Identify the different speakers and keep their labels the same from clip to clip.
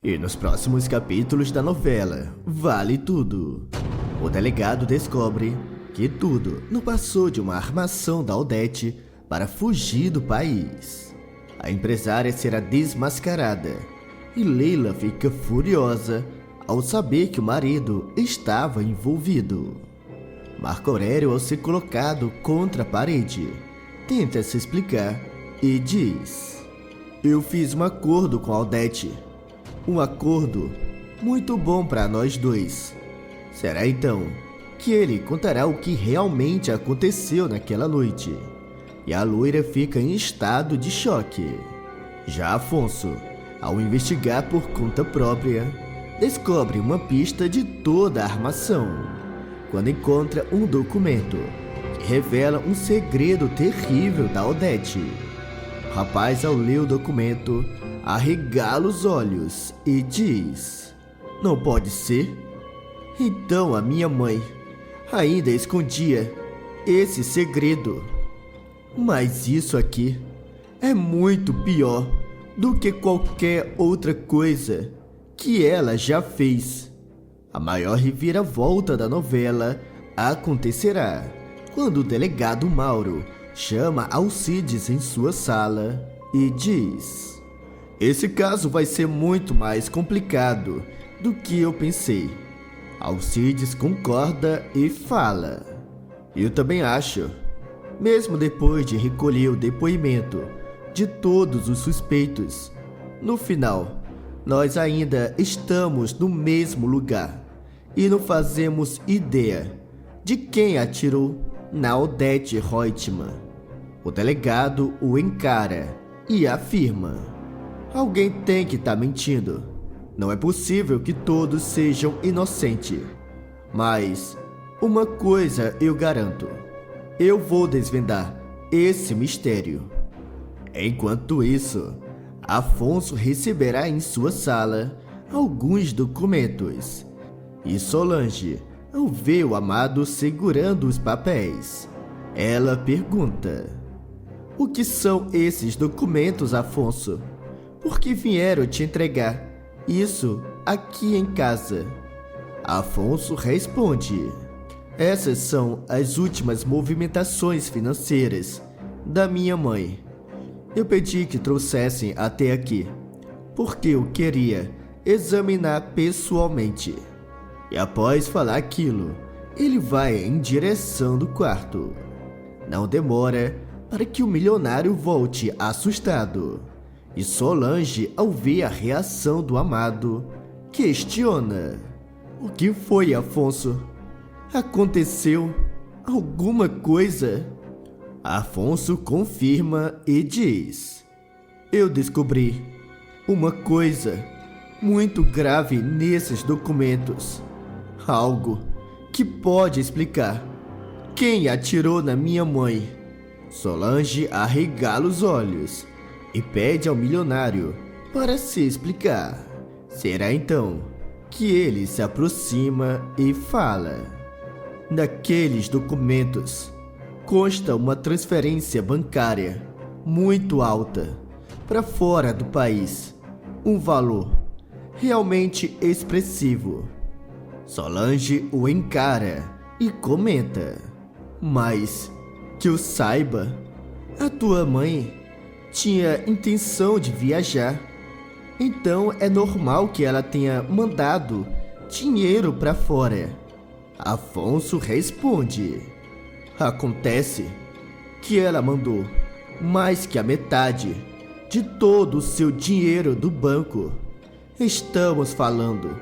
Speaker 1: E nos próximos capítulos da novela Vale Tudo, o delegado descobre que tudo não passou de uma armação da Odete para fugir do país. A empresária será desmascarada e Leila fica furiosa ao saber que o marido estava envolvido. Marco Aurélio, ao ser colocado contra a parede, tenta se explicar e diz: "Eu fiz um acordo com a Odete. Um acordo muito bom para nós dois. Será então que ele contará o que realmente aconteceu naquela noite?" E a loira fica em estado de choque. Já Afonso, ao investigar por conta própria, descobre uma pista de toda a armação, quando encontra um documento que revela um segredo terrível da Odete. O rapaz, ao ler o documento, arregala os olhos e diz: "Não pode ser? Então a minha mãe ainda escondia esse segredo. Mas isso aqui é muito pior do que qualquer outra coisa que ela já fez." A maior reviravolta da novela acontecerá quando o delegado Mauro chama Alcides em sua sala e diz: "Esse caso vai ser muito mais complicado do que eu pensei." Alcides concorda e fala: "Eu também acho. Mesmo depois de recolher o depoimento de todos os suspeitos, no final, nós ainda estamos no mesmo lugar e não fazemos ideia de quem atirou na Odete Reutemann." O delegado o encara e afirma: "Alguém tem que estar mentindo. Não é possível que todos sejam inocentes. Mas uma coisa eu garanto: eu vou desvendar esse mistério." Enquanto isso, Afonso receberá em sua sala alguns documentos. E Solange, ao ver o amado segurando os papéis, ela pergunta: "O que são esses documentos, Afonso? Por que vieram te entregar isso aqui em casa?" Afonso responde: "Essas são as últimas movimentações financeiras da minha mãe. Eu pedi que trouxessem até aqui, porque eu queria examinar pessoalmente." E após falar aquilo, ele vai em direção do quarto. Não demora para que o milionário volte assustado. E Solange, ao ver a reação do amado, questiona: "O que foi, Afonso? Aconteceu alguma coisa?" Afonso confirma e diz: "Eu descobri uma coisa muito grave nesses documentos. Algo que pode explicar quem atirou na minha mãe." Solange arregala os olhos e pede ao milionário para se explicar. Será então que ele se aproxima e fala: "Naqueles documentos consta uma transferência bancária muito alta para fora do país, um valor realmente expressivo." Solange o encara e comenta: "Mas que eu saiba, a tua mãe tinha intenção de viajar, então é normal que ela tenha mandado dinheiro para fora." Afonso responde: "Acontece que ela mandou mais que a metade de todo o seu dinheiro do banco. Estamos falando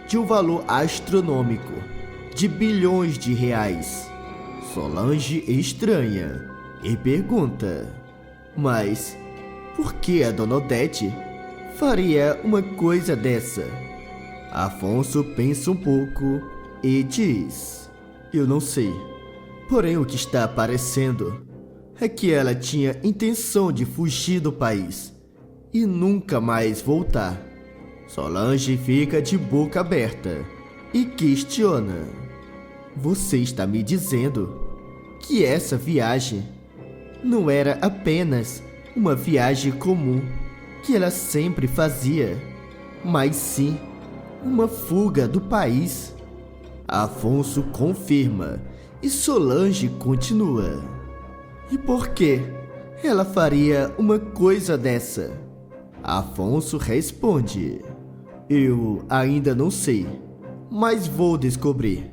Speaker 1: de um valor astronômico de bilhões de reais." Solange estranha e pergunta: "Mas por que a dona Odete faria uma coisa dessa?" Afonso pensa um pouco e diz: "Eu não sei. Porém, o que está aparecendo é que ela tinha intenção de fugir do país e nunca mais voltar." Solange fica de boca aberta e questiona: "Você está me dizendo que essa viagem não era apenas uma viagem comum que ela sempre fazia, mas sim uma fuga do país. Afonso confirma e Solange continua. E por que ela faria uma coisa dessa? Afonso responde: eu ainda não sei, mas vou descobrir.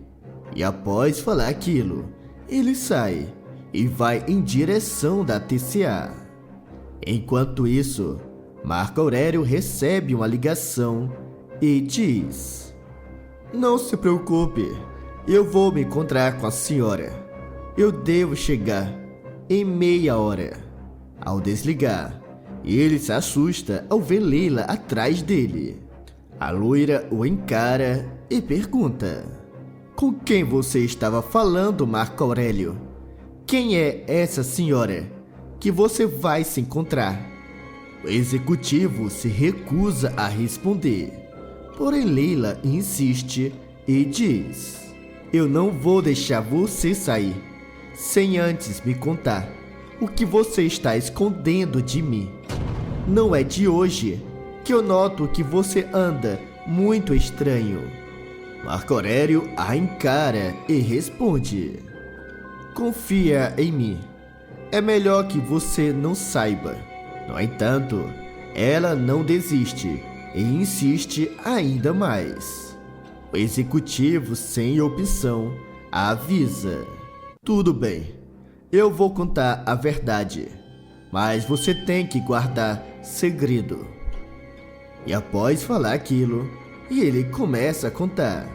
Speaker 1: E após falar aquilo, ele sai e vai em direção da TCA. Enquanto isso, Marco Aurélio recebe uma ligação e diz: não se preocupe, eu vou me encontrar com a senhora. Eu devo chegar em meia hora. Ao desligar, ele se assusta ao ver Leila atrás dele. A loira o encara e pergunta: com quem você estava falando, Marco Aurélio? Quem é essa senhora que você vai se encontrar? O executivo se recusa a responder. Porém, Leila insiste e diz: eu não vou deixar você sair sem antes me contar o que você está escondendo de mim. Não é de hoje que eu noto que você anda muito estranho. Marco Aurélio a encara e responde: confia em mim. É melhor que você não saiba. No entanto, ela não desiste e insiste ainda mais. O executivo, sem opção, a avisa: tudo bem, eu vou contar a verdade, mas você tem que guardar segredo. E após falar aquilo, ele começa a contar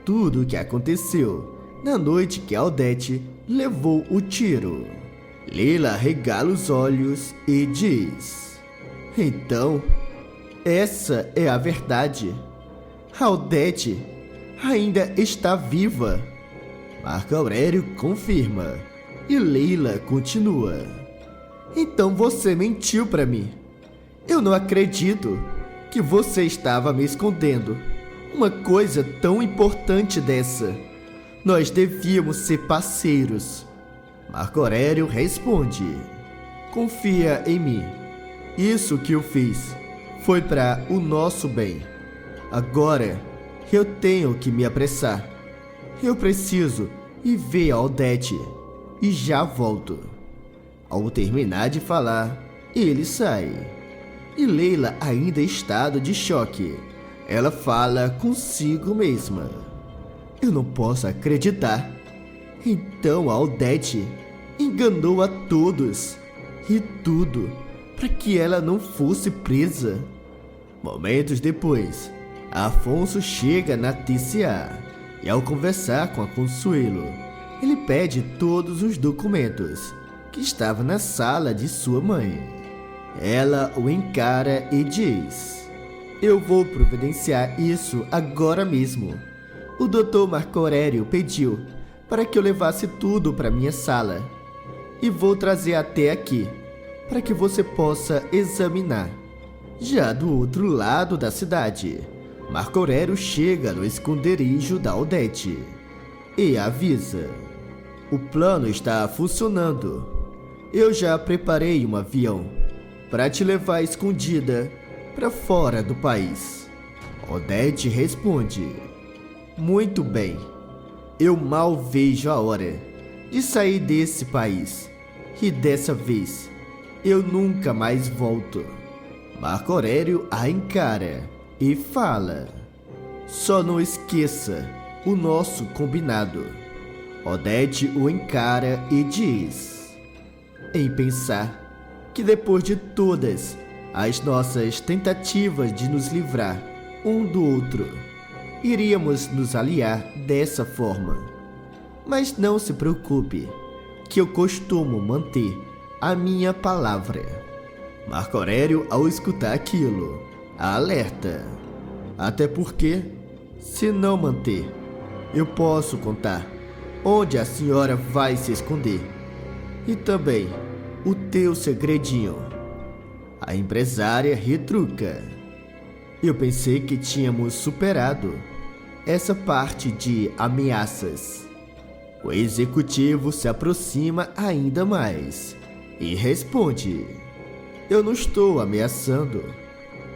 Speaker 1: tudo o que aconteceu na noite que Aldete levou o tiro. Leila regala os olhos e diz: então, essa é a verdade. Aldete ainda está viva. Marco Aurélio confirma e Leila continua: então você mentiu para mim. Eu não acredito que você estava me escondendo uma coisa tão importante dessa. Nós devíamos ser parceiros. Marco Aurélio responde: confia em mim. Isso que eu fiz foi para o nosso bem. Agora eu tenho que me apressar. Eu preciso ir ver a Aldete e já volto. Ao terminar de falar, ele sai. E Leila ainda em estado de choque. Ela fala consigo mesma: eu não posso acreditar. Então a Aldete enganou a todos e tudo para que ela não fosse presa. Momentos depois, Afonso chega na TCA e ao conversar com a Consuelo, ele pede todos os documentos que estavam na sala de sua mãe. Ela o encara e diz: eu vou providenciar isso agora mesmo. O Dr. Marco Aurélio pediu para que eu levasse tudo para minha sala e vou trazer até aqui para que você possa examinar. Já do outro lado da cidade, Marco Aurélio chega no esconderijo da Aldete e avisa: o plano está funcionando. Eu já preparei um avião para te levar escondida para fora do país. Aldete responde: muito bem, eu mal vejo a hora de sair desse país e dessa vez eu nunca mais volto. Marco Aurélio a encara e fala: só não esqueça o nosso combinado. Aldete o encara e diz: em pensar que depois de todas as nossas tentativas de nos livrar um do outro, iríamos nos aliar dessa forma. Mas não se preocupe, que eu costumo manter a minha palavra. Marco Aurélio, ao escutar aquilo, a alerta: até porque, se não manter, eu posso contar onde a senhora vai se esconder e também o teu segredinho. A empresária retruca: eu pensei que tínhamos superado essa parte de ameaças. O executivo se aproxima ainda mais e responde: eu não estou ameaçando.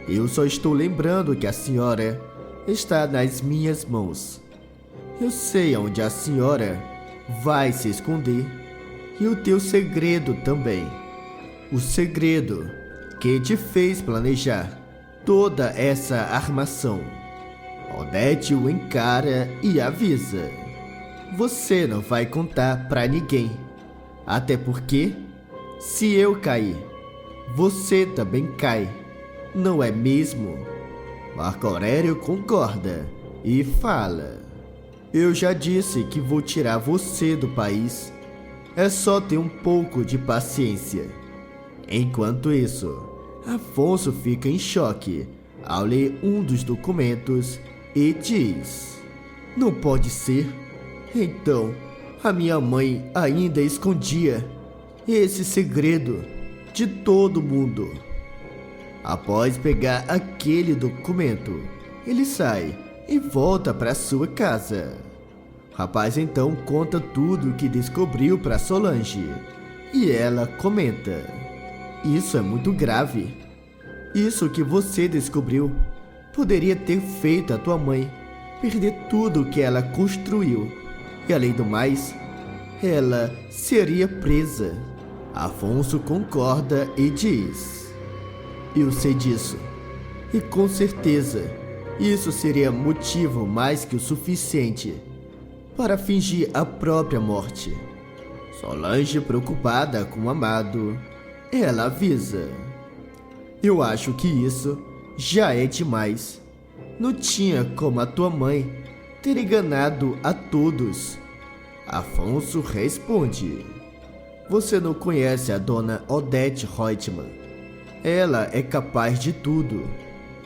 Speaker 1: Eu só estou lembrando que a senhora está nas minhas mãos. Eu sei onde a senhora vai se esconder e o teu segredo também. O segredo que te fez planejar toda essa armação. Odete o encara e avisa: você não vai contar pra ninguém. Até porque, se eu cair, você também cai. Não é mesmo? Marco Aurélio concorda e fala: eu já disse que vou tirar você do país. É só ter um pouco de paciência. Enquanto isso, Afonso fica em choque ao ler um dos documentos e diz: não pode ser. Então, a minha mãe ainda escondia esse segredo de todo mundo. Após pegar aquele documento, ele sai e volta para sua casa. O rapaz então conta tudo o que descobriu para Solange e ela comenta: isso é muito grave. Isso que você descobriu poderia ter feito a tua mãe perder tudo o que ela construiu. E além do mais, ela seria presa. Afonso concorda e diz: eu sei disso. E com certeza, isso seria motivo mais que o suficiente para fingir a própria morte. Solange, preocupada com o amado, ela avisa: eu acho que isso já é demais. Não tinha como a tua mãe ter enganado a todos. Afonso responde: você não conhece a dona Odete Reutemann. Ela é capaz de tudo,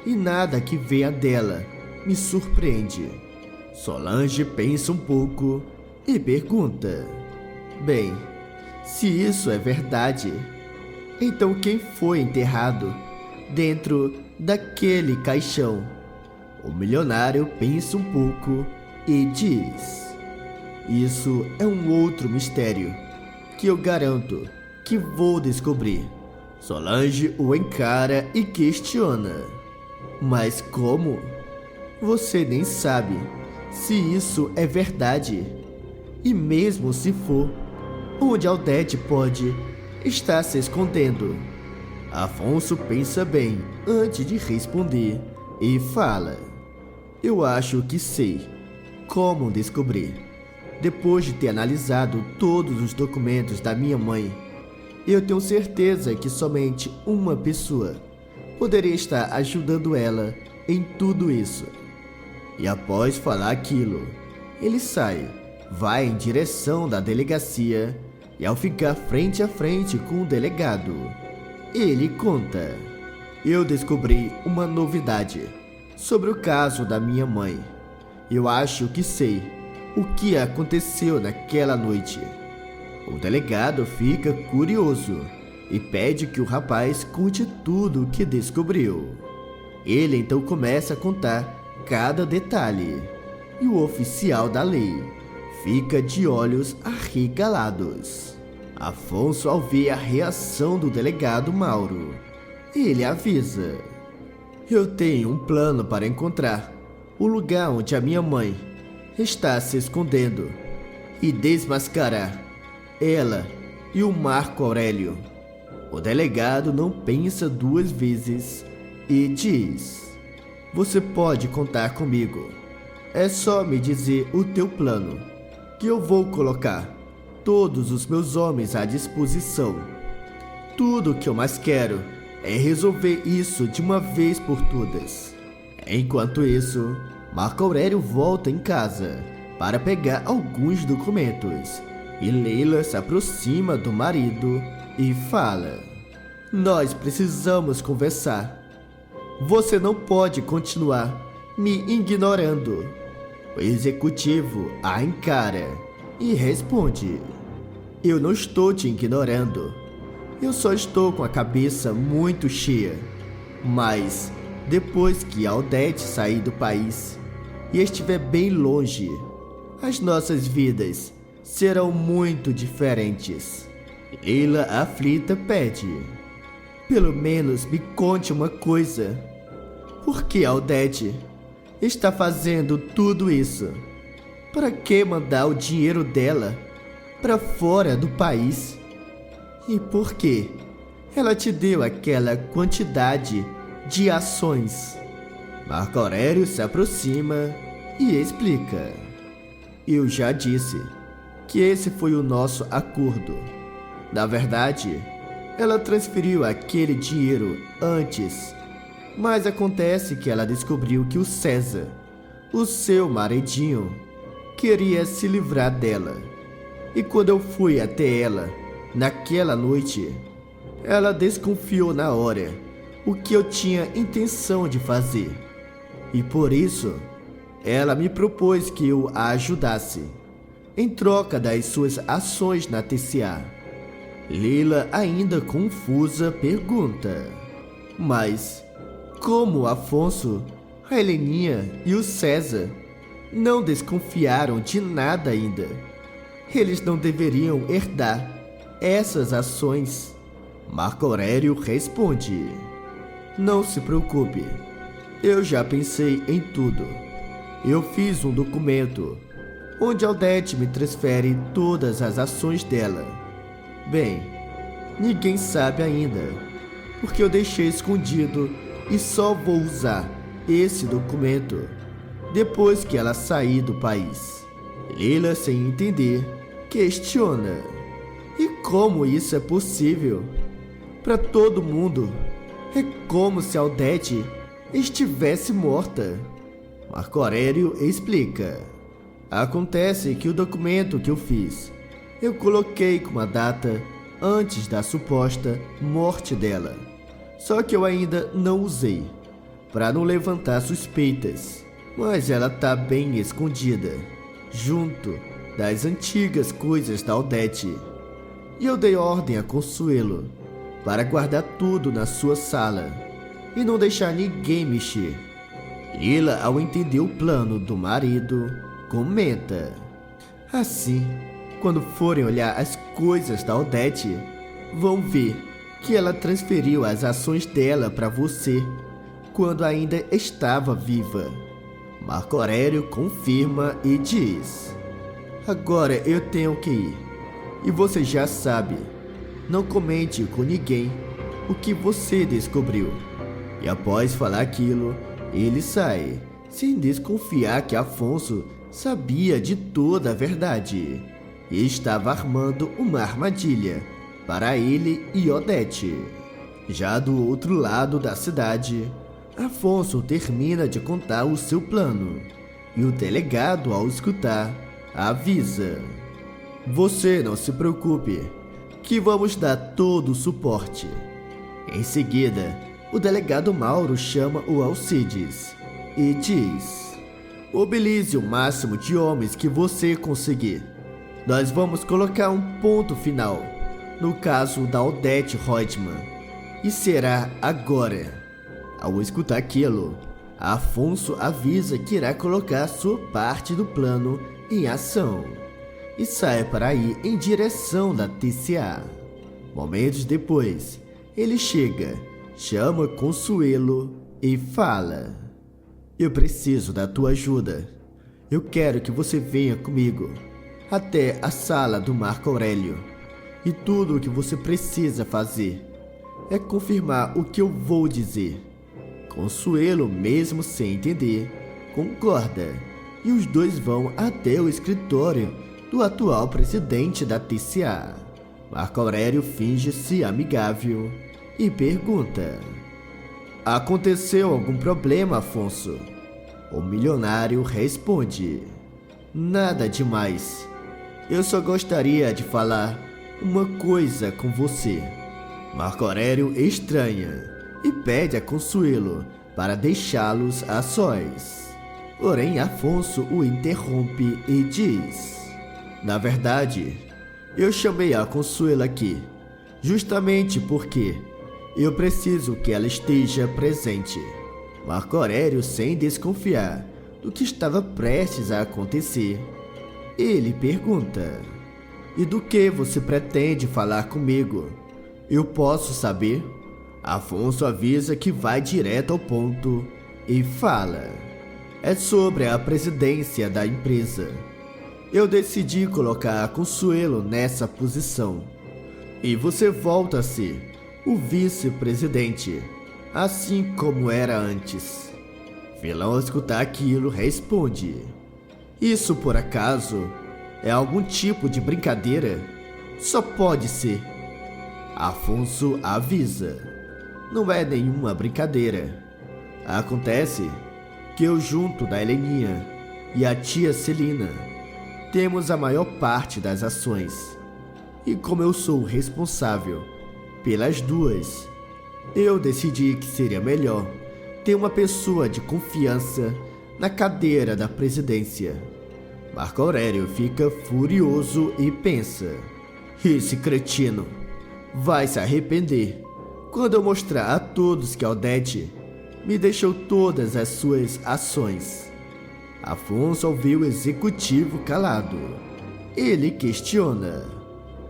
Speaker 1: e nada que venha dela me surpreende. Solange pensa um pouco e pergunta: bem, se isso é verdade, então quem foi enterrado dentro daquele caixão? O milionário pensa um pouco e diz: isso é um outro mistério que eu garanto que vou descobrir. Solange o encara e questiona: mas como? Você nem sabe se isso é verdade. E mesmo se for, onde Odete pode estar se escondendo? Afonso pensa bem antes de responder e fala: eu acho que sei como descobrir. Depois de ter analisado todos os documentos da minha mãe, eu tenho certeza que somente uma pessoa poderia estar ajudando ela em tudo isso. E após falar aquilo, ele sai, vai em direção da delegacia e ao ficar frente a frente com o delegado, ele conta: eu descobri uma novidade sobre o caso da minha mãe. Eu acho que sei o que aconteceu naquela noite. O delegado fica curioso e pede que o rapaz conte tudo o que descobriu. Ele então começa a contar cada detalhe, e o oficial da lei fica de olhos arregalados. Afonso, ao ver a reação do delegado Mauro, ele avisa: eu tenho um plano para encontrar o lugar onde a minha mãe está se escondendo e desmascarar ela e o Marco Aurélio. O delegado não pensa duas vezes e diz: você pode contar comigo. É só me dizer o teu plano, que eu vou colocar todos os meus homens à disposição. Tudo o que eu mais quero é resolver isso de uma vez por todas. Enquanto isso, Marco Aurélio volta em casa para pegar alguns documentos e Leila se aproxima do marido e fala: nós precisamos conversar. Você não pode continuar me ignorando. O executivo a encara e responde: eu não estou te ignorando. Eu só estou com a cabeça muito cheia. Mas depois que a Odete sair do país e estiver bem longe, as nossas vidas serão muito diferentes. Leila, aflita, pede: pelo menos me conte uma coisa. Por que Aldete está fazendo tudo isso? Para que mandar o dinheiro dela para fora do país? E por que ela te deu aquela quantidade de ações? Marco Aurélio se aproxima e explica. Eu já disse que esse foi o nosso acordo. Na verdade, ela transferiu aquele dinheiro antes, mas acontece que ela descobriu que o César, o seu maridinho, queria se livrar dela. E quando eu fui até ela, naquela noite, ela desconfiou na hora o que eu tinha intenção de fazer. E por isso, ela me propôs que eu a ajudasse, em troca das suas ações na TCA. Lila, ainda confusa, pergunta: mas como Afonso, a Heleninha e o César não desconfiaram de nada ainda? Eles não deveriam herdar essas ações? Marco Aurélio responde: não se preocupe, eu já pensei em tudo. Eu fiz um documento onde Aldete me transfere todas as ações dela. Bem, ninguém sabe ainda, porque eu deixei escondido e só vou usar esse documento depois que ela sair do país. Lila, sem entender, questiona: e como isso é possível? Para todo mundo, é como se Aldete estivesse morta. Marco Aurélio explica: acontece que o documento que eu fiz, eu coloquei com uma data antes da suposta morte dela. Só que eu ainda não usei, para não levantar suspeitas. Mas ela tá bem escondida, junto das antigas coisas da Aldete. E eu dei ordem a Consuelo para guardar tudo na sua sala e não deixar ninguém mexer. Lila, ao entender o plano do marido, comenta: assim, quando forem olhar as coisas da Aldete, vão ver que ela transferiu as ações dela para você quando ainda estava viva. Marco Aurélio confirma e diz: agora eu tenho que ir. E você já sabe, não comente com ninguém o que você descobriu. E após falar aquilo, ele sai, sem desconfiar que Afonso sabia de toda a verdade e estava armando uma armadilha para ele e Odete. Já do outro lado da cidade, Afonso termina de contar o seu plano e o delegado, ao escutar, avisa: você não se preocupe, que vamos dar todo o suporte. Em seguida, o delegado Mauro chama o Alcides e diz: mobilize o máximo de homens que você conseguir. Nós vamos colocar um ponto final no caso da Odete Reutemann, e será agora. Ao escutar aquilo, Afonso avisa que irá colocar sua parte do plano em ação e sai para ir em direção da TCA. Momentos depois, ele chega, chama Consuelo e fala: eu preciso da tua ajuda. Eu quero que você venha comigo até a sala do Marco Aurélio. E tudo o que você precisa fazer é confirmar o que eu vou dizer. Consuelo, mesmo sem entender, concorda, e os dois vão até o escritório do atual presidente da TCA. Marco Aurélio finge-se amigável e pergunta: aconteceu algum problema, Afonso? O milionário responde: nada demais. Eu só gostaria de falar uma coisa com você. Marco Aurélio estranha e pede a Consuelo para deixá-los a sós. Porém, Afonso o interrompe e diz: na verdade, eu chamei a Consuelo aqui justamente porque eu preciso que ela esteja presente. Marco Aurélio, sem desconfiar do que estava prestes a acontecer, ele pergunta: e do que você pretende falar comigo? Eu posso saber? Afonso avisa que vai direto ao ponto e fala: é sobre a presidência da empresa. Eu decidi colocar a Consuelo nessa posição. E você volta a ser o vice-presidente, assim como era antes. Vilão, ao escutar aquilo, responde: isso por acaso é algum tipo de brincadeira? Só pode ser. Afonso avisa: não é nenhuma brincadeira. Acontece que eu, junto da Heleninha e a tia Celina, temos a maior parte das ações. E como eu sou o responsável pelas duas, eu decidi que seria melhor ter uma pessoa de confiança na cadeira da presidência. Marco Aurélio fica furioso e pensa: esse cretino vai se arrepender quando eu mostrar a todos que Odete me deixou todas as suas ações. Afonso ouve o executivo calado. Ele questiona: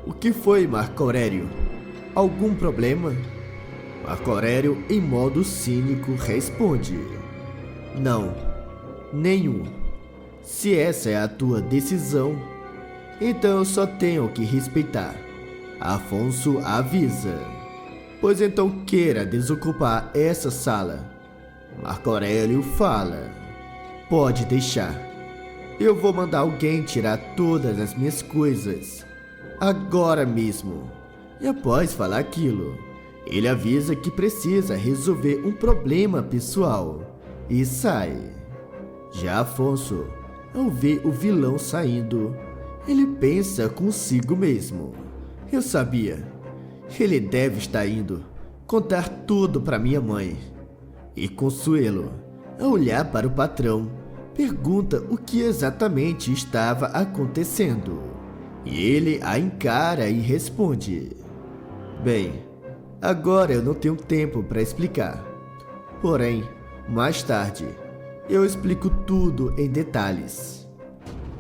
Speaker 1: o que foi, Marco Aurélio? Algum problema? Marco Aurélio, em modo cínico, responde: não, nenhum. Se essa é a tua decisão, então eu só tenho que respeitar. Afonso avisa: pois então queira desocupar essa sala. Marco Aurélio fala: pode deixar. Eu vou mandar alguém tirar todas as minhas coisas agora mesmo. E após falar aquilo, ele avisa que precisa resolver um problema pessoal e sai. Já Afonso, ao ver o vilão saindo, ele pensa consigo mesmo: eu sabia, ele deve estar indo contar tudo para minha mãe. E Consuelo, ao olhar para o patrão, pergunta o que exatamente estava acontecendo. E ele a encara e responde: bem, agora eu não tenho tempo para explicar. Porém, mais tarde, eu explico tudo em detalhes.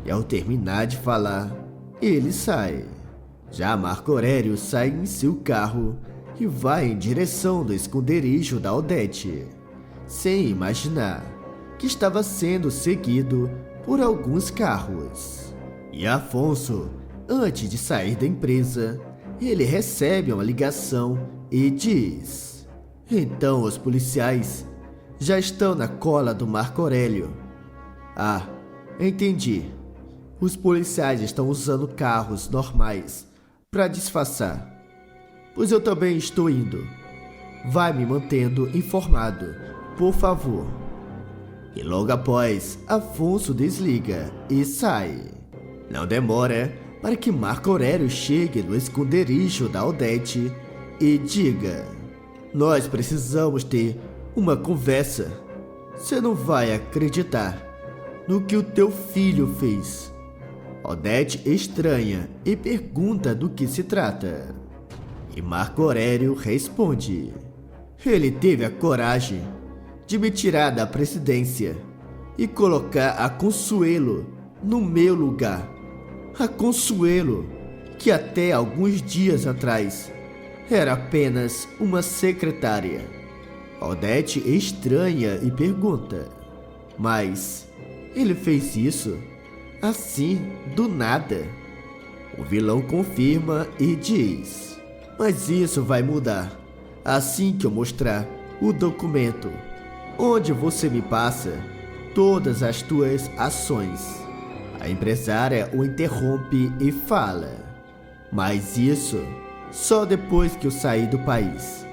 Speaker 1: E ao terminar de falar, ele sai. Já Marco Aurélio sai em seu carro e vai em direção do esconderijo da Odete, sem imaginar que estava sendo seguido por alguns carros. E Afonso, antes de sair da empresa, ele recebe uma ligação e diz: então os policiais já estão na cola do Marco Aurélio. Ah, entendi. Os policiais estão usando carros normais para disfarçar. Pois eu também estou indo. Vai me mantendo informado, por favor. E logo após, Afonso desliga e sai. Não demora para que Marco Aurélio chegue no esconderijo da Odete e diga: nós precisamos ter uma conversa. Você não vai acreditar no que o teu filho fez. Odete estranha e pergunta do que se trata. E Marco Aurélio responde: ele teve a coragem de me tirar da presidência e colocar a Consuelo no meu lugar. A Consuelo, que até alguns dias atrás era apenas uma secretária. Odete estranha e pergunta: mas ele fez isso assim, do nada? O vilão confirma e diz: mas isso vai mudar assim que eu mostrar o documento onde você me passa todas as tuas ações. A empresária o interrompe e fala: mas isso só depois que eu sair do país.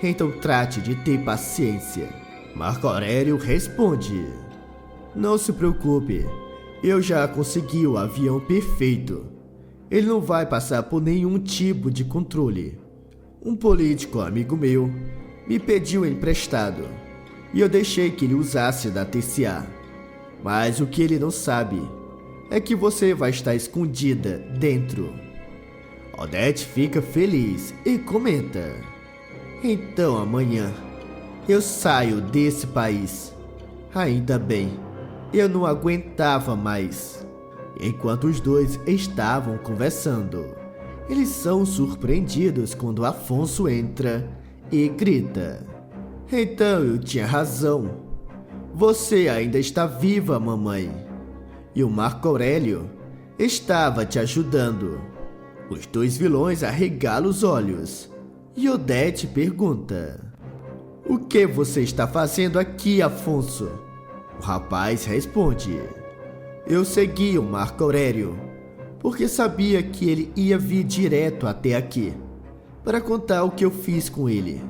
Speaker 1: Então trate de ter paciência. Marco Aurélio responde: não se preocupe, eu já consegui o avião perfeito. Ele não vai passar por nenhum tipo de controle. Um político amigo meu me pediu emprestado e eu deixei que ele usasse da TCA. Mas o que ele não sabe é que você vai estar escondida dentro. Odete fica feliz e comenta: então amanhã eu saio desse país. Ainda bem, eu não aguentava mais. Enquanto os dois estavam conversando, eles são surpreendidos quando Afonso entra e grita: então eu tinha razão. Você ainda está viva, mamãe. E o Marco Aurélio estava te ajudando. Os dois vilões arregalam os olhos. E Odete pergunta: o que você está fazendo aqui, Afonso? O rapaz responde: eu segui o Marco Aurélio, porque sabia que ele ia vir direto até aqui, para contar o que eu fiz com ele.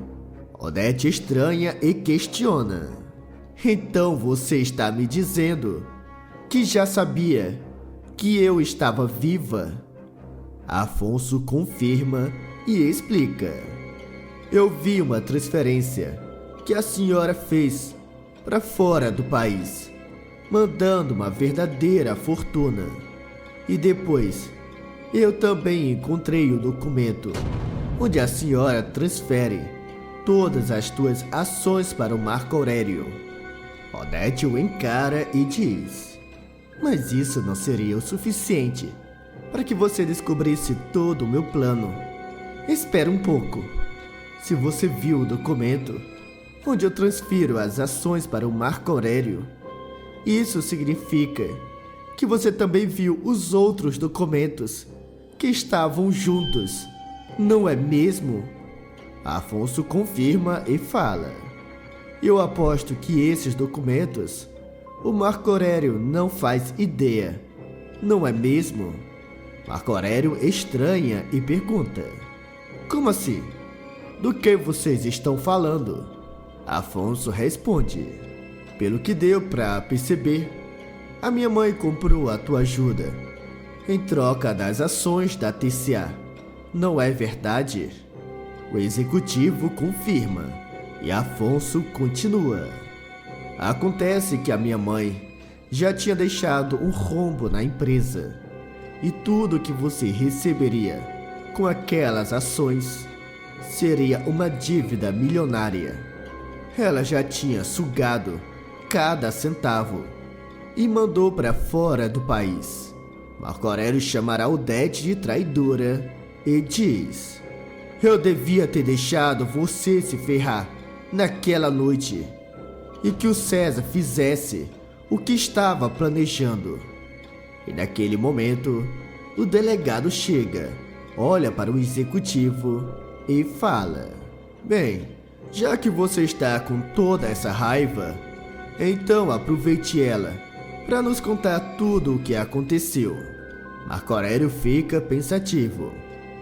Speaker 1: Odete estranha e questiona: então você está me dizendo que já sabia que eu estava viva? Afonso confirma e explica: eu vi uma transferência que a senhora fez para fora do país, mandando uma verdadeira fortuna. E depois, eu também encontrei o documento onde a senhora transfere todas as suas ações para o Marco Aurélio. Odete o encara e diz: mas isso não seria o suficiente para que você descobrisse todo o meu plano. Espera um pouco. Se você viu o documento onde eu transfiro as ações para o Marco Aurélio, isso significa que você também viu os outros documentos que estavam juntos, não é mesmo? Afonso confirma e fala: eu aposto que esses documentos o Marco Aurélio não faz ideia, não é mesmo? Marco Aurélio estranha e pergunta: como assim? Do que vocês estão falando? Afonso responde: pelo que deu para perceber, a minha mãe comprou a tua ajuda em troca das ações da TCA. Não é verdade? O executivo confirma e Afonso continua: acontece que a minha mãe já tinha deixado um rombo na empresa e tudo que você receberia com aquelas ações seria uma dívida milionária. Ela já tinha sugado cada centavo e mandou para fora do país. Marco Aurélio chamará Odete de traidora e diz: eu devia ter deixado você se ferrar naquela noite e que o César fizesse o que estava planejando. E naquele momento, o delegado chega, olha para o executivo e fala: bem, já que você está com toda essa raiva, então aproveite ela para nos contar tudo o que aconteceu. Marco Aurélio fica pensativo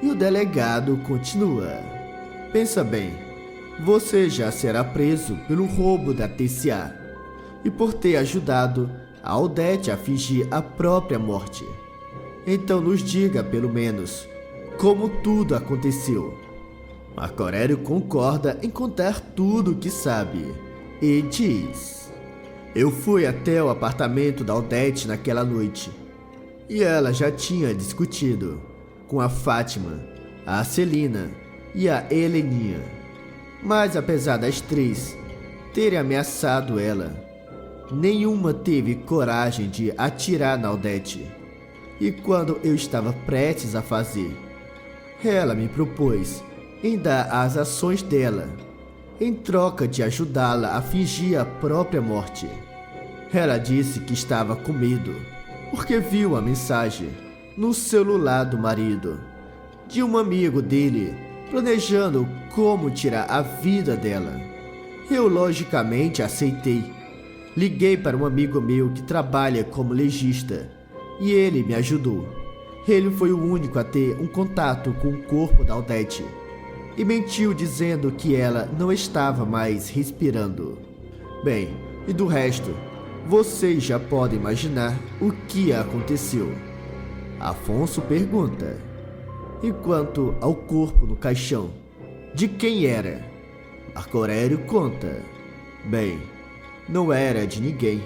Speaker 1: e o delegado continua: pensa bem, você já será preso pelo roubo da TCA e por ter ajudado a Odete a fingir a própria morte. Então nos diga pelo menos como tudo aconteceu. Marco Aurélio concorda em contar tudo o que sabe e diz: eu fui até o apartamento da Odete naquela noite e ela já tinha discutido com a Fátima, a Celina e a Heleninha. Mas apesar das três terem ameaçado ela, nenhuma teve coragem de atirar na Odete. E quando eu estava prestes a fazer, ela me propôs em dar as ações dela, em troca de ajudá-la a fingir a própria morte. Ela disse que estava com medo, porque viu a mensagem no celular do marido, de um amigo dele, planejando como tirar a vida dela. Eu logicamente aceitei. Liguei para um amigo meu que trabalha como legista, e ele me ajudou. Ele foi o único a ter um contato com o corpo da Odete, e mentiu dizendo que ela não estava mais respirando. Bem, e do resto, vocês já podem imaginar o que aconteceu. Afonso pergunta: e quanto ao corpo no caixão, de quem era? Marco Aurélio conta: bem, não era de ninguém.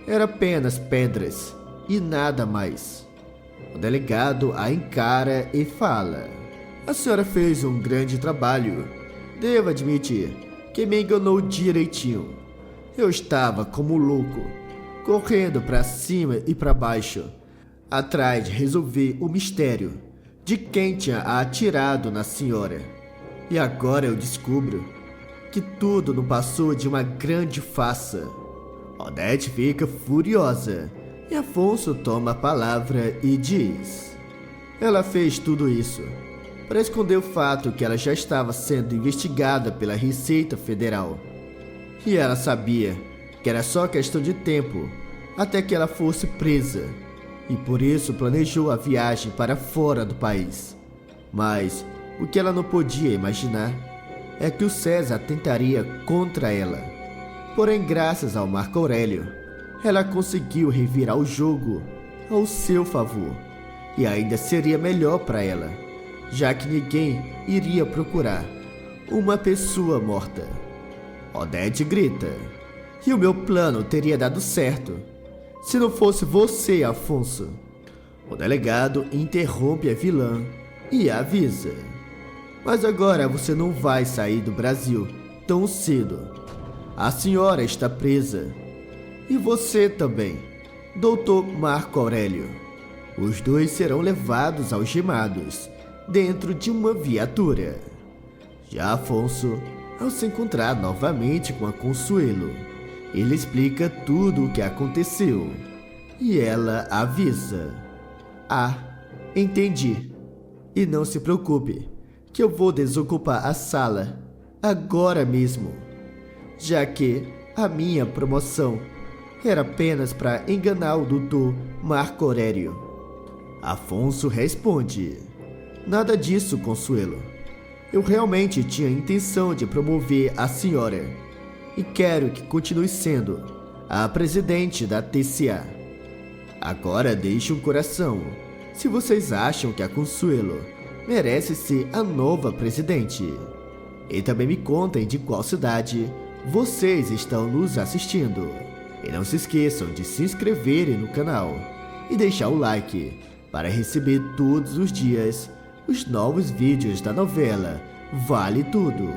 Speaker 1: Era apenas pedras e nada mais. O delegado a encara e fala: a senhora fez um grande trabalho. Devo admitir que me enganou direitinho. Eu estava como louco, correndo para cima e para baixo, atrás de resolver o mistério de quem tinha atirado na senhora. E agora eu descubro que tudo não passou de uma grande farsa. Odete fica furiosa e Afonso toma a palavra e diz: ela fez tudo isso para esconder o fato que ela já estava sendo investigada pela Receita Federal. E ela sabia que era só questão de tempo até que ela fosse presa, e por isso planejou a viagem para fora do país. Mas o que ela não podia imaginar é que o César tentaria contra ela. Porém, graças ao Marco Aurélio, ela conseguiu revirar o jogo ao seu favor, e ainda seria melhor para ela, já que ninguém iria procurar uma pessoa morta. Odete grita: e o meu plano teria dado certo se não fosse você, Afonso. O delegado interrompe a vilã e avisa: mas agora você não vai sair do Brasil tão cedo. A senhora está presa. E você também, Doutor Marco Aurélio. Os dois serão levados algemados dentro de uma viatura. Já Afonso, ao se encontrar novamente com a Consuelo, ele explica tudo o que aconteceu. E ela avisa: ah, entendi. E não se preocupe, que eu vou desocupar a sala agora mesmo, já que a minha promoção era apenas para enganar o doutor Marco Aurélio. Afonso responde: nada disso, Consuelo. Eu realmente tinha a intenção de promover a senhora e quero que continue sendo a presidente da TCA. Agora deixe um coração se vocês acham que a Consuelo merece ser a nova presidente. E também me contem de qual cidade vocês estão nos assistindo. E não se esqueçam de se inscreverem no canal e deixar o like para receber todos os dias os novos vídeos da novela Vale Tudo.